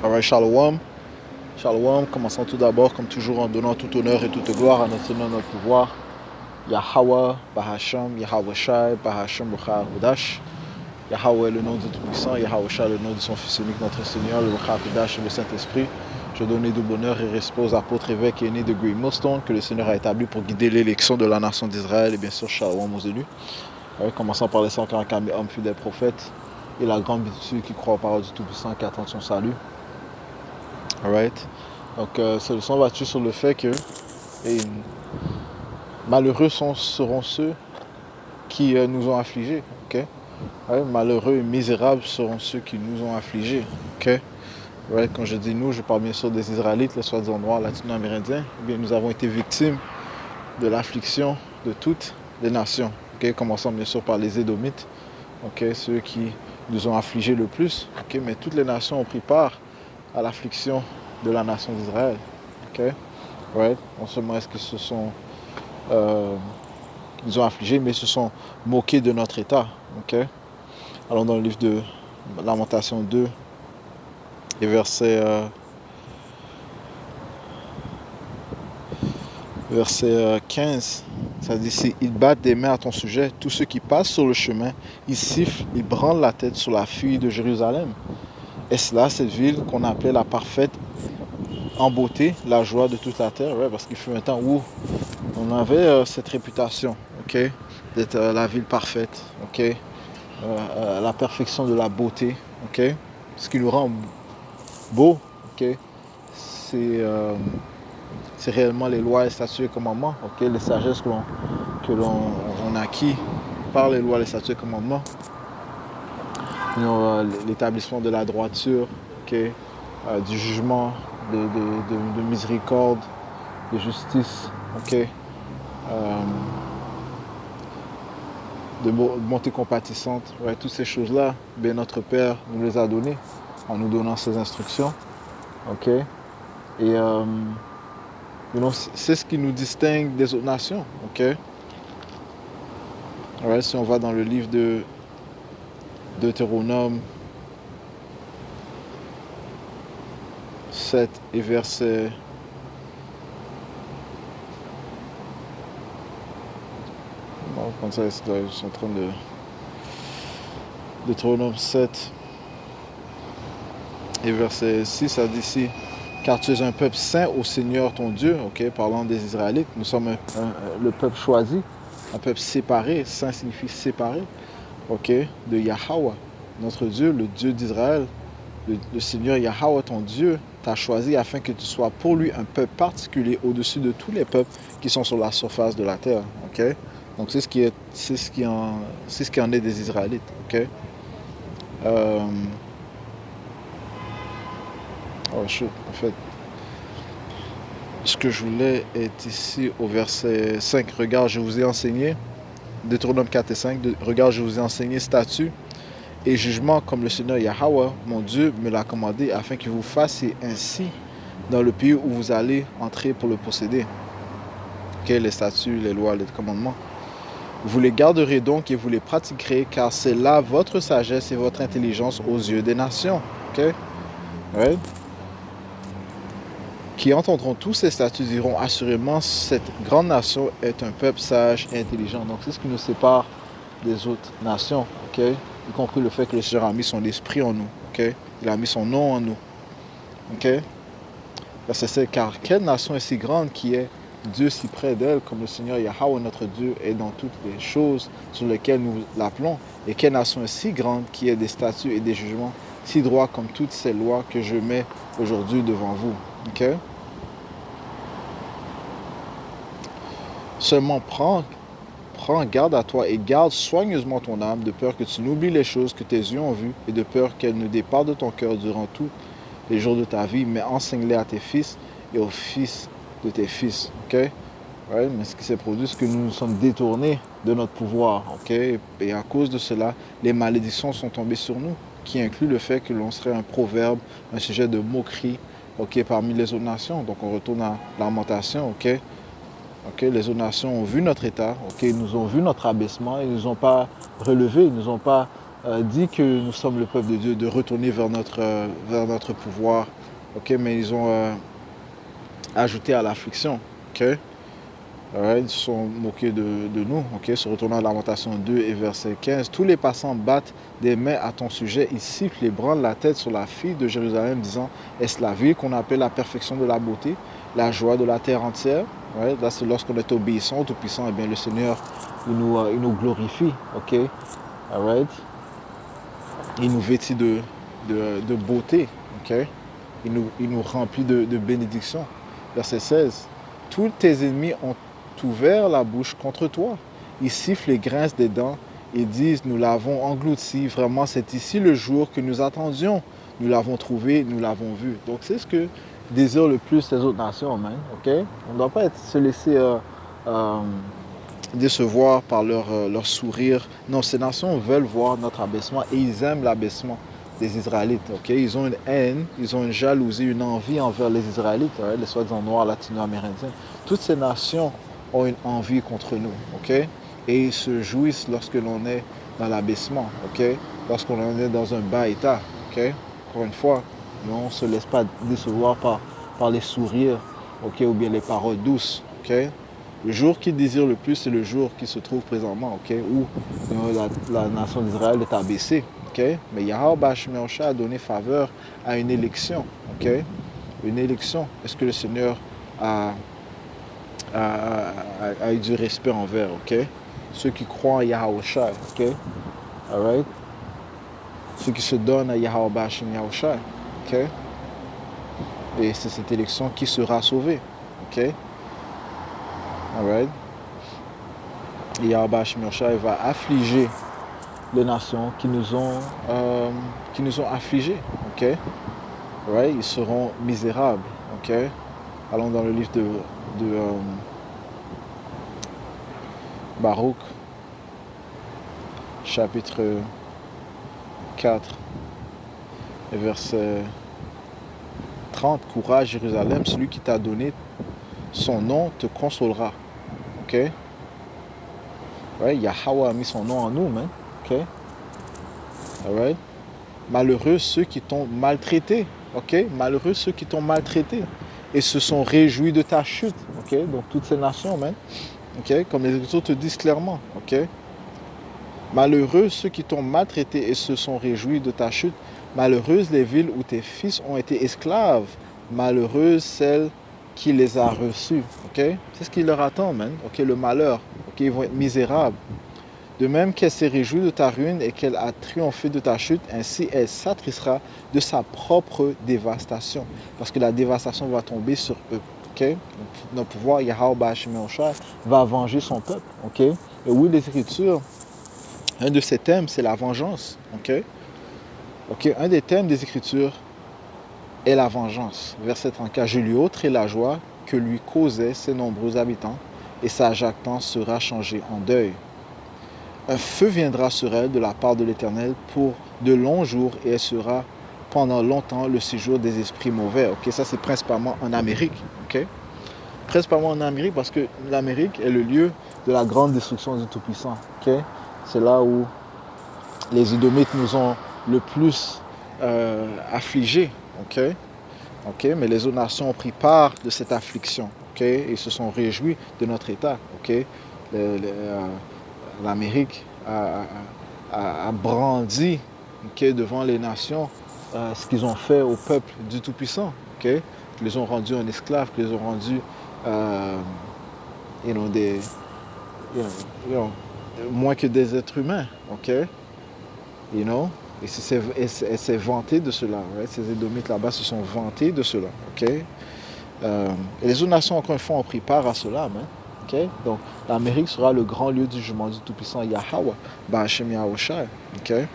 Alright, Shalom. Shalom, commençons tout d'abord, comme toujours, en donnant tout honneur et toute gloire à notre Seigneur, notre pouvoir. Yahweh, Bahasham, Yahweh Shai, Bahasham, Rucha Hudash. Yahweh, le nom du Tout-Puissant, Yahweh Shai, le nom de son Fils unique, notre Seigneur, le Rucha Hudash et le Saint-Esprit. Je donne double honneur et respect aux apôtres, évêques et aînés de Great Millstone que le Seigneur a établi pour guider l'élection de la nation d'Israël et bien sûr, Shalom aux élus. Commençons par les 144 000 hommes fidèles prophètes et la grande multitude qui croit aux paroles du Tout-Puissant qui attend son salut. Alright. Donc, cette leçon va tuer sur le fait que malheureux seront ceux qui nous ont affligés. Okay? Malheureux et misérables seront ceux qui nous ont affligés. Okay? Right? Quand je dis nous, je parle bien sûr des Israélites, les soi-disant noirs latino-amérindiens. Eh bien, nous avons été victimes de l'affliction de toutes les nations. Okay? Commençons bien sûr par les Édomites, okay? Ceux qui nous ont affligés le plus. Okay? Mais toutes les nations ont pris part à l'affliction de la nation d'Israël. Okay? Right? Non seulement est-ce que ce sont ils ont affligé, mais ils se sont moqués de notre état. Okay? Allons dans le livre de Lamentation 2 et verset 15. Ça dit, ils battent des mains à ton sujet, tous ceux qui passent sur le chemin, ils sifflent, ils branlent la tête sur la fille de Jérusalem. Est-ce là cette ville qu'on appelait la parfaite en beauté, la joie de toute la terre? Ouais, parce qu'il fut un temps où on avait cette réputation, okay, d'être la ville parfaite, okay, la perfection de la beauté, okay. Ce qui nous rend beau, okay, c'est réellement les lois, les statuts et commandements, okay, les sagesses que l'on acquis par les lois, les statuts et commandements. L'établissement de la droiture, okay, du jugement, de miséricorde, de justice, okay, de bonté compatissante, ouais, toutes ces choses-là, bien notre Père nous les a données en nous donnant ses instructions, okay, et c'est ce qui nous distingue des autres nations, okay. Ouais, si on va dans le livre de Deutéronome 7 et verset comme ça, ils sont en train de Deutéronome 7 et verset 6, ça dit ici, car tu es un peuple saint au Seigneur ton Dieu, okay, parlant des Israélites, nous sommes le peuple choisi, un peuple séparé, saint signifie séparé, okay, de Yahweh, notre Dieu, le Dieu d'Israël, le Seigneur Yahweh ton Dieu t'a choisi afin que tu sois pour lui un peuple particulier au-dessus de tous les peuples qui sont sur la surface de la terre, okay? Donc c'est ce qui en est des Israélites, okay? En fait, ce que je voulais est ici au verset 5. Regarde, je vous ai enseigné, Deutéronome 4 et 5, regarde, je vous ai enseigné statut et jugement comme le Seigneur Yahweh, mon Dieu, me l'a commandé afin que vous fassiez ainsi dans le pays où vous allez entrer pour le posséder. Okay, les statuts, les lois, les commandements. Vous les garderez donc et vous les pratiquerez, car c'est là votre sagesse et votre intelligence aux yeux des nations. Okay? Right? Qui entendront tous ces statuts diront assurément cette grande nation est un peuple sage et intelligent. Donc c'est ce qui nous sépare des autres nations, okay? Y compris le fait que le Seigneur a mis son esprit en nous, okay? Il a mis son nom en nous, okay? Verset 7, car quelle nation est si grande qui est Dieu si près d'elle comme le Seigneur Yahweh notre Dieu est dans toutes les choses sur lesquelles nous l'appelons, et quelle nation est si grande qui ait des statuts et des jugements si droits comme toutes ces lois que je mets aujourd'hui devant vous, okay? Seulement prends garde à toi et garde soigneusement ton âme, de peur que tu n'oublies les choses que tes yeux ont vues et de peur qu'elles ne départent de ton cœur durant tous les jours de ta vie, mais enseigne-les à tes fils et aux fils de tes fils. Okay? Ouais, mais ce qui s'est produit, c'est que nous nous sommes détournés de notre pouvoir. Okay? Et à cause de cela, les malédictions sont tombées sur nous, qui inclut le fait que l'on serait un proverbe, un sujet de moquerie, okay, parmi les autres nations. Donc on retourne à Lamentation, ok? Okay, les autres nations ont vu notre état, okay, ils nous ont vu notre abaissement, ils ne nous ont pas relevés, ils ne nous ont pas dit que nous sommes le peuple de Dieu, de retourner vers notre pouvoir. Ok, mais ils ont ajouté à l'affliction. Ok, ils se sont moqués de nous. Ok, se retournant à Lamentation 2 et verset 15. Tous les passants battent des mains à ton sujet. Ils sifflent et branlent la tête sur la fille de Jérusalem, disant: est-ce la ville qu'on appelle la perfection de la beauté, la joie de la terre entière? Ouais, là, c'est lorsqu'on est obéissant au Tout-Puissant, et bien le Seigneur, il nous glorifie. Ok, alright. Il nous vêtit de beauté. Okay? Il nous remplit de bénédictions. Verset 16. Tous tes ennemis ont ouvert la bouche contre toi. Ils sifflent et grincent des dents et disent: nous l'avons englouti. Vraiment, c'est ici le jour que nous attendions. Nous l'avons trouvé, nous l'avons vu. Donc, c'est ce que désirent le plus les autres nations, man. Okay? On ne doit pas se laisser décevoir par leur sourire. Non, ces nations veulent voir notre abaissement et ils aiment l'abaissement des Israélites. Okay? Ils ont une haine, ils ont une jalousie, une envie envers les Israélites, les soi-disant noirs latino-amérindiens. Toutes ces nations ont une envie contre nous. Okay? Et ils se jouissent lorsque l'on est dans l'abaissement, okay? Lorsqu'on est dans un bas état. Okay? Encore une fois, on ne se laisse pas décevoir par les sourires, okay? Ou bien les paroles douces. Okay? Le jour qu'ils désirent le plus, c'est le jour qui se trouve présentement, okay? Où la nation d'Israël est abaissée. Okay? Mais Yahweh Bashmi a donné faveur à une élection. Okay? Une élection. Est-ce que le Seigneur a eu du respect envers? Okay? Ceux qui croient en Yahweh Shai. Okay? Alright? Ceux qui se donnent à Yahweh Bashmi Yahushai. Okay? Et c'est cette élection qui sera sauvée. Okay? Alright? Yahweh Bashmi Yahushai va affliger les nations qui nous ont affligés. Okay? Right? Ils seront misérables. Okay? Allons dans le livre de Baruch, chapitre 4, verset 30. Courage, Jérusalem, celui qui t'a donné son nom te consolera. Okay? Right? Yahweh a mis son nom en nous, man. Okay? Alright? Malheureux ceux qui t'ont maltraité. Okay? Malheureux ceux qui t'ont maltraité et se sont réjouis de ta chute. Okay? Donc toutes ces nations, man. Okay? Comme les Écritures te disent clairement. Okay? Malheureux ceux qui t'ont maltraité et se sont réjouis de ta chute. Malheureuses les villes où tes fils ont été esclaves. Malheureuses celles qui les a reçus. Okay? C'est ce qui leur attend, man. Okay? Le malheur. Okay? Ils vont être misérables. De même qu'elle s'est réjouie de ta ruine et qu'elle a triomphé de ta chute, ainsi elle s'attristera de sa propre dévastation. Parce que la dévastation va tomber sur eux. Okay? Notre pouvoir, Yahweh Bashmi Yahushai, va venger son peuple. Okay? Et oui, les Écritures, un de ces thèmes, c'est la vengeance. Okay? Okay? Un des thèmes des Écritures est la vengeance. Verset 34. Je lui ôterai la joie que lui causaient ses nombreux habitants, et sa jactance sera changée en deuil. Un feu viendra sur elle de la part de l'Éternel pour de longs jours, et elle sera pendant longtemps le séjour des esprits mauvais. Okay? Ça, c'est principalement en Amérique. Okay? Principalement en Amérique, parce que l'Amérique est le lieu de la grande destruction du Tout-Puissant. Okay? C'est là où les Édomites nous ont le plus affligés. Okay? Okay? Mais les autres nations ont pris part de cette affliction. Okay? Et se sont réjouis de notre état. Okay? L'Amérique a brandi, okay, devant les nations ce qu'ils ont fait au peuple du Tout-Puissant. Okay? Ils les ont rendus en esclaves, ils les ont rendus moins que des êtres humains. Okay? You know? Et c'est vanté de cela. Right? Ces Édomites là-bas se sont vantés de cela. Okay? Et les autres nations, encore une fois, ont pris part à cela. Man. Okay? Donc, l'Amérique sera le grand lieu du jugement du Tout-Puissant Yahweh, Ba'ashem Yahushai. Okay?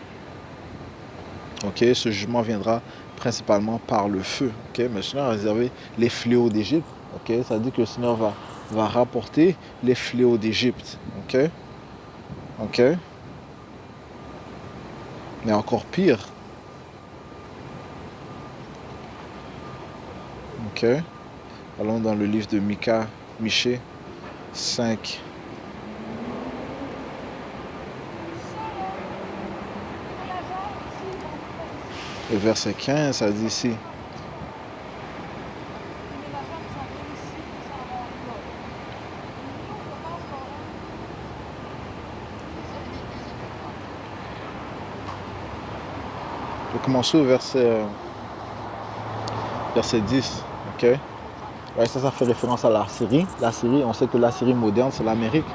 Okay? Ce jugement viendra principalement par le feu. Okay? Mais le Seigneur a réservé les fléaux d'Égypte. Okay? Ça veut dire que le Seigneur va rapporter les fléaux d'Égypte. Okay? Okay? Mais encore pire. Okay? Allons dans le livre de Michée 5. Et verset 15, ça dit ici. Je vais commencer au verset 10. Ok? Ouais, ça fait référence à l'Assyrie. L'Assyrie, on sait que l'Assyrie moderne, c'est l'Amérique.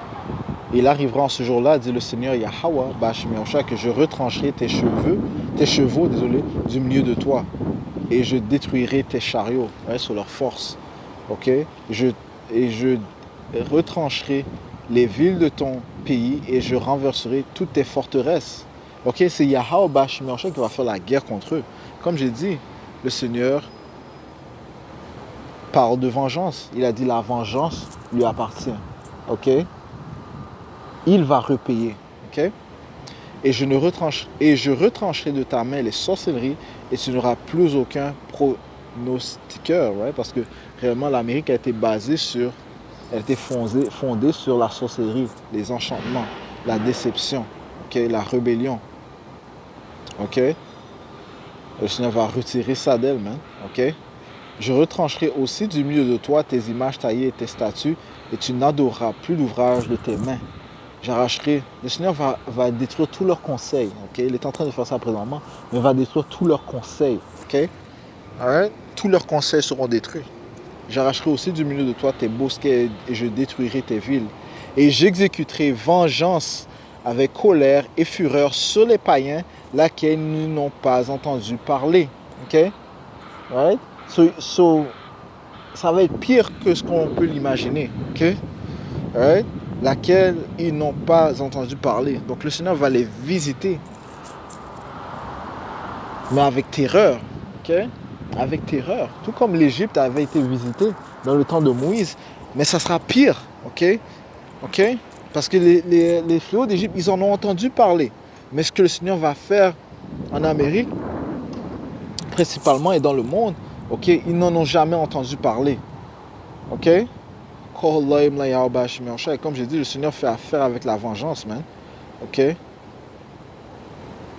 Il arrivera en ce jour-là, dit le Seigneur Yahweh, Bashmiosha, que je retrancherai tes chevaux, du milieu de toi. Et je détruirai tes chariots, ouais, sur leur force. Ok? Et je retrancherai les villes de ton pays et je renverserai toutes tes forteresses. Ok? C'est Yahweh Bashmiosha qui va faire la guerre contre eux. Comme j'ai dit, le Seigneur parle de vengeance. Il a dit la vengeance lui appartient. Ok? Il va repayer. Ok? Et je retrancherai de ta main les sorcelleries et tu n'auras plus aucun pronostiqueur. Right? Parce que réellement, l'Amérique a été fondée sur la sorcellerie, les enchantements, la déception, okay? La rébellion. Ok? Le Seigneur va retirer ça d'elle, man. Ok? Je retrancherai aussi du milieu de toi tes images taillées et tes statues, et tu n'adoreras plus l'ouvrage de tes mains. J'arracherai. Le Seigneur va détruire tous leurs conseils. Okay? Il est en train de faire ça présentement, mais il va détruire tous leurs conseils. Okay? Right? Tous leurs conseils seront détruits. J'arracherai aussi du milieu de toi tes bosquets et je détruirai tes villes. Et j'exécuterai vengeance avec colère et fureur sur les païens, laquelle ils n'ont pas entendu parler. Okay? Right? So, ça va être pire que ce qu'on peut l'imaginer. Okay? Right? Laquelle ils n'ont pas entendu parler. Donc le Seigneur va les visiter. Mais avec terreur. Okay? Avec terreur. Tout comme l'Égypte avait été visitée dans le temps de Moïse. Mais ça sera pire. Ok? Ok? Parce que les fléaux d'Égypte, ils en ont entendu parler. Mais ce que le Seigneur va faire en Amérique, principalement et dans le monde, ok, ils n'en ont jamais entendu parler. Ok? Comme j'ai dit, le Seigneur fait affaire avec la vengeance, man. Ok?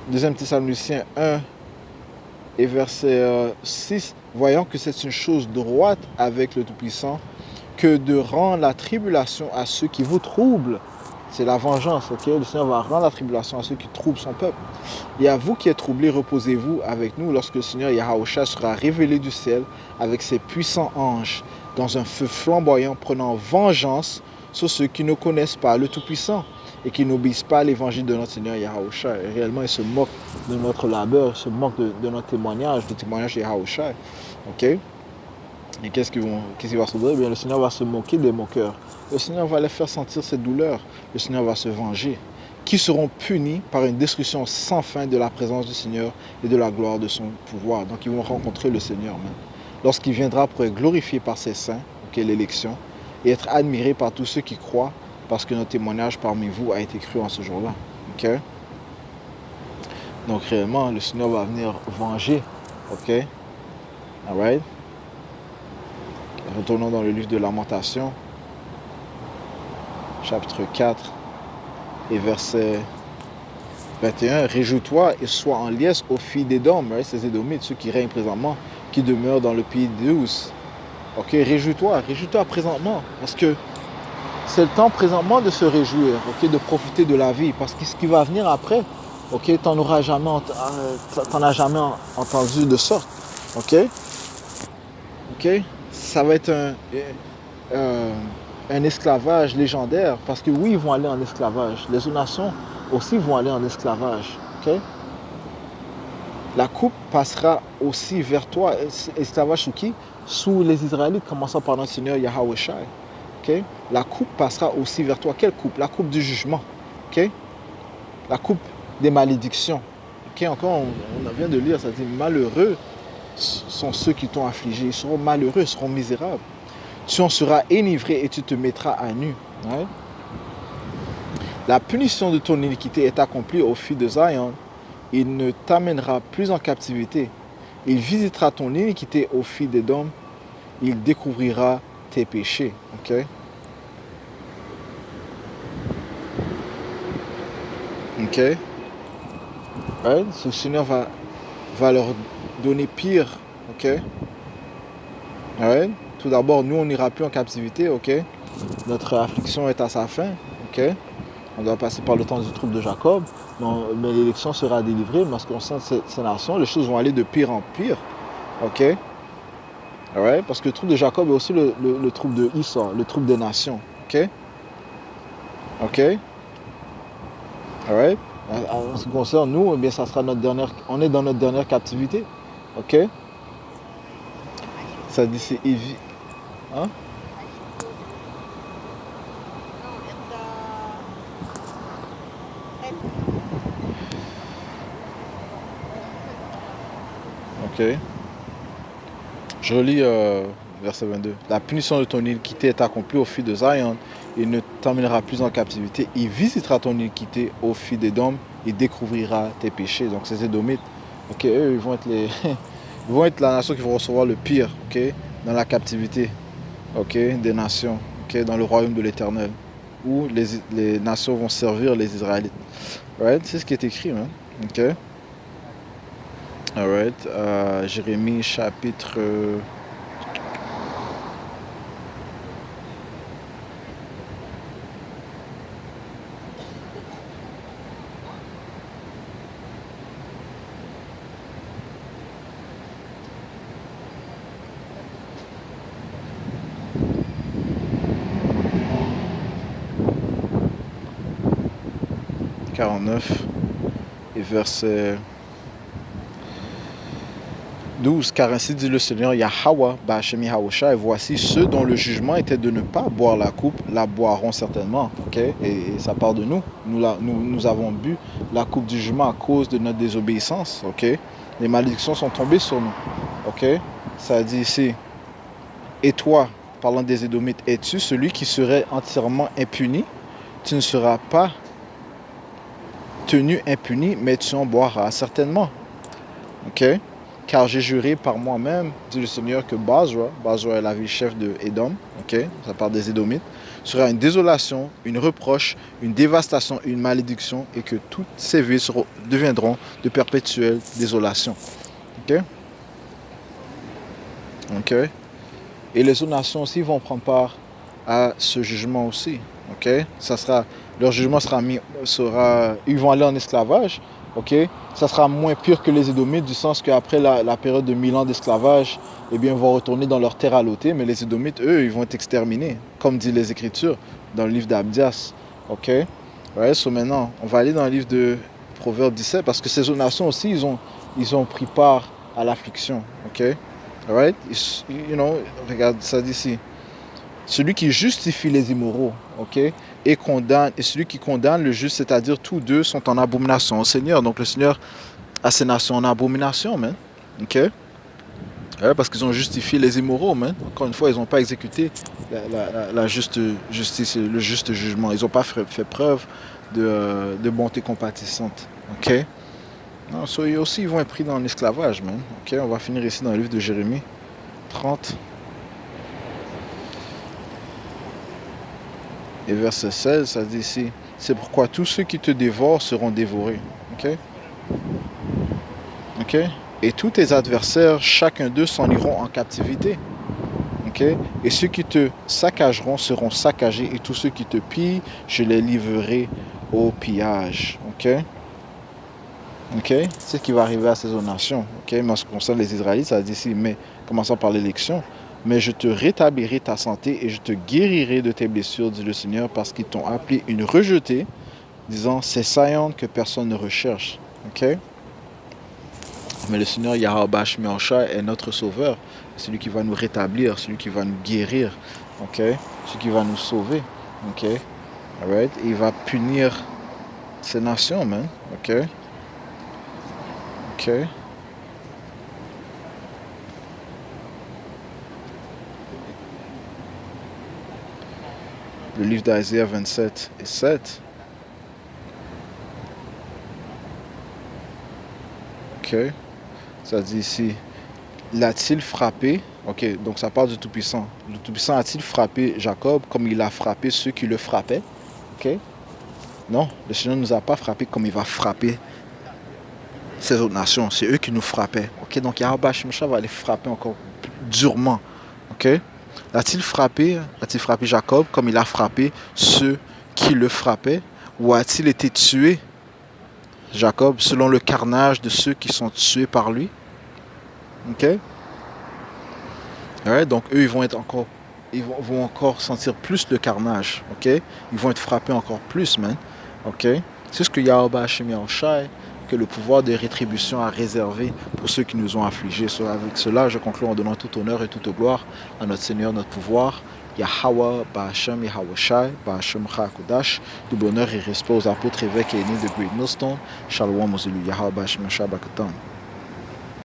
Deuxième Thessaloniciens 1 et verset 6. Voyant que c'est une chose droite avec le Tout-Puissant que de rendre la tribulation à ceux qui vous troublent. C'est la vengeance, ok? Le Seigneur va rendre la tribulation à ceux qui troublent son peuple. Et à vous qui êtes troublés, reposez-vous avec nous lorsque le Seigneur Yahushua sera révélé du ciel avec ses puissants anges dans un feu flamboyant prenant vengeance sur ceux qui ne connaissent pas le Tout-Puissant et qui n'obéissent pas à l'évangile de notre Seigneur Yahushua. Et réellement, ils se moquent de notre labeur, ils se moquent de notre témoignage, du témoignage de Yahushua. Ok? Et qu'est-ce qui va se produire? Bien, le Seigneur va se moquer des moqueurs. Le Seigneur va les faire sentir cette douleur. Le Seigneur va se venger. Qui seront punis par une destruction sans fin de la présence du Seigneur et de la gloire de son pouvoir. Donc ils vont rencontrer le Seigneur même. Lorsqu'il viendra pour être glorifié par ses saints, okay, l'élection, et être admiré par tous ceux qui croient, parce que notre témoignage parmi vous a été cru en ce jour-là. Okay? Donc réellement, le Seigneur va venir venger. Ok? Alright? Retournons dans le livre de Lamentation, chapitre 4 et verset 21. Réjouis-toi et sois en liesse aux filles d'Édom, right? Ces Édomites, ceux qui règnent présentement, qui demeurent dans le pays d'Uz. Ok, réjouis-toi présentement, parce que c'est le temps présentement de se réjouir, ok, de profiter de la vie, parce que ce qui va venir après, ok, t'en as jamais entendu de sorte, ok, ok. Ça va être un esclavage légendaire, parce que oui, ils vont aller en esclavage. Les autres nations aussi vont aller en esclavage. Okay? La coupe passera aussi vers toi. Esclavage sous qui? Sous les Israélites, commençant par notre Seigneur Yahushua. Okay? La coupe passera aussi vers toi. Quelle coupe? La coupe du jugement. Okay? La coupe des malédictions. Okay? Encore, on vient de lire, ça dit malheureux sont ceux qui t'ont affligé. Ils seront malheureux, ils seront misérables. Tu en seras enivré et tu te mettras à nu. Ouais? La punition de ton iniquité est accomplie aux filles de Zion. Il ne t'amènera plus en captivité. Il visitera ton iniquité aux filles d'Édom. Il découvrira tes péchés. Ok? Ok? Ouais? Ce Seigneur va va leur donner pire, ok? Ouais. Tout d'abord, nous, on n'ira plus en captivité, ok? Notre affliction est à sa fin, ok? On doit passer par le temps du trouble de Jacob, mais l'élection sera délivrée, mais en ce qui concerne ces nations, les choses vont aller de pire en pire, ok? Ouais, parce que le trouble de Jacob est aussi le trouble de Esau, le trouble des nations, ok? Ok? Alright? En ce qui concerne nous, eh bien, ça sera notre dernière, on est dans notre dernière captivité, ok? Ça dit c'est évi... Hein? Ok. Je relis verset 22. La punition de ton iniquité est accomplie au fils de Zion. Il ne t'emmènera plus en captivité. Il visitera ton iniquité au fils d'Édom. Il découvrira tes péchés. Donc ces Édomites, ok, eux, ils vont être ils vont être la nation qui va recevoir le pire, ok, dans la captivité, ok, des nations, ok, dans le royaume de l'Éternel, où les nations vont servir les Israélites. Right? C'est ce qui est écrit, hein? Ok. Alright. Jérémie chapitre 49 et verset 12. Car ainsi dit le Seigneur Yahweh, Ba'Hashem Yahusha, et voici ceux dont le jugement était de ne pas boire la coupe, la boiront certainement. Okay? Et ça part de nous. Nous avons bu la coupe du jugement à cause de notre désobéissance. Okay? Les malédictions sont tombées sur nous. Okay? Ça dit ici, et toi, parlant des Édomites, es-tu celui qui serait entièrement impuni? Tu ne seras pas tenu impuni, mais tu en boiras certainement. Ok? Car j'ai juré par moi-même, dit le Seigneur, que Basra est la ville chef de Édom, ok? Ça part des Édomites, sera une désolation, une reproche, une dévastation, une malédiction, et que toutes ces villes deviendront de perpétuelles désolations. Ok? Ok? Et les autres nations aussi vont prendre part à ce jugement aussi. Ok? Leur jugement ils vont aller en esclavage. Ok? Ça sera moins pire que les Édomites, du sens qu'après la période de 1000 ans d'esclavage, eh bien, ils vont retourner dans leur terre allotée, mais les Édomites, eux, ils vont être exterminés, comme dit les Écritures dans le livre d'Abdias. Ok? Ouais, maintenant, on va aller dans le livre de Proverbe 17, parce que ces autres nations aussi, ils ont pris part à l'affliction. Ok? Alright? Regarde ça d'ici. Celui qui justifie les immoraux, ok, et celui qui condamne le juste, c'est-à-dire tous deux sont en abomination au Seigneur. Donc le Seigneur a ces nations en abomination, man. Ok? Ouais, parce qu'ils ont justifié les immoraux, man. Encore une fois, ils n'ont pas exécuté la juste justice, le juste jugement. Ils n'ont pas fait preuve de bonté compatissante. Ok? Non, eux aussi, ils vont être pris dans l'esclavage, man. Ok? On va finir ici dans le livre de Jérémie 30. Et verset 16, ça dit ici, c'est pourquoi tous ceux qui te dévorent seront dévorés. Ok? Ok? Et tous tes adversaires, chacun d'eux s'en iront en captivité. Ok? Et ceux qui te saccageront seront saccagés, et tous ceux qui te pillent, je les livrerai au pillage. Ok? Ok? C'est ce qui va arriver à ces nations. Ok? Mais en ce qui concerne les Israélites, ça dit ici, mais commençons par l'élection. Mais je te rétablirai ta santé et je te guérirai de tes blessures, dit le Seigneur, parce qu'ils t'ont appelé une rejetée, disant, c'est Sion que personne ne recherche. Ok? Mais le Seigneur Yahweh Ba'Hashem est notre sauveur, celui qui va nous rétablir, celui qui va nous guérir, ok? Celui qui va nous sauver, ok? Alright? Et il va punir ces nations, man, ok? Ok? Le livre d'Isaiah 27 et 7. Ok? Ça dit ici, l'a-t-il frappé? Ok, donc ça parle du Tout-Puissant. Le Tout-Puissant a-t-il frappé Jacob comme il a frappé ceux qui le frappaient? Ok? Non, le Seigneur ne nous a pas frappé comme il va frapper ces autres nations. C'est eux qui nous frappaient. Ok, donc Yahweh Shemesha va les frapper encore plus durement. Ok, a-t-il frappé Jacob comme il a frappé ceux qui le frappaient, ou a-t-il été tué, Jacob, selon le carnage de ceux qui sont tués par lui? Ok, ouais, donc eux vont encore sentir plus le carnage. Ok, ils vont être frappés encore plus, man. Ok, c'est ce que Yahweh Hashem Yahushai, que le pouvoir de rétribution a réservé pour ceux qui nous ont affligés. Avec cela, je conclue en donnant tout honneur et toute gloire à notre Seigneur, notre pouvoir, Yahweh Ba'Hashem Yahushai, Ba'Hashem Chakodash, du bonheur et respect aux apôtres, évêques et aînés de Great Millstone. Shalom aux élus, Yahweh Ba'Hashem Shabakatam.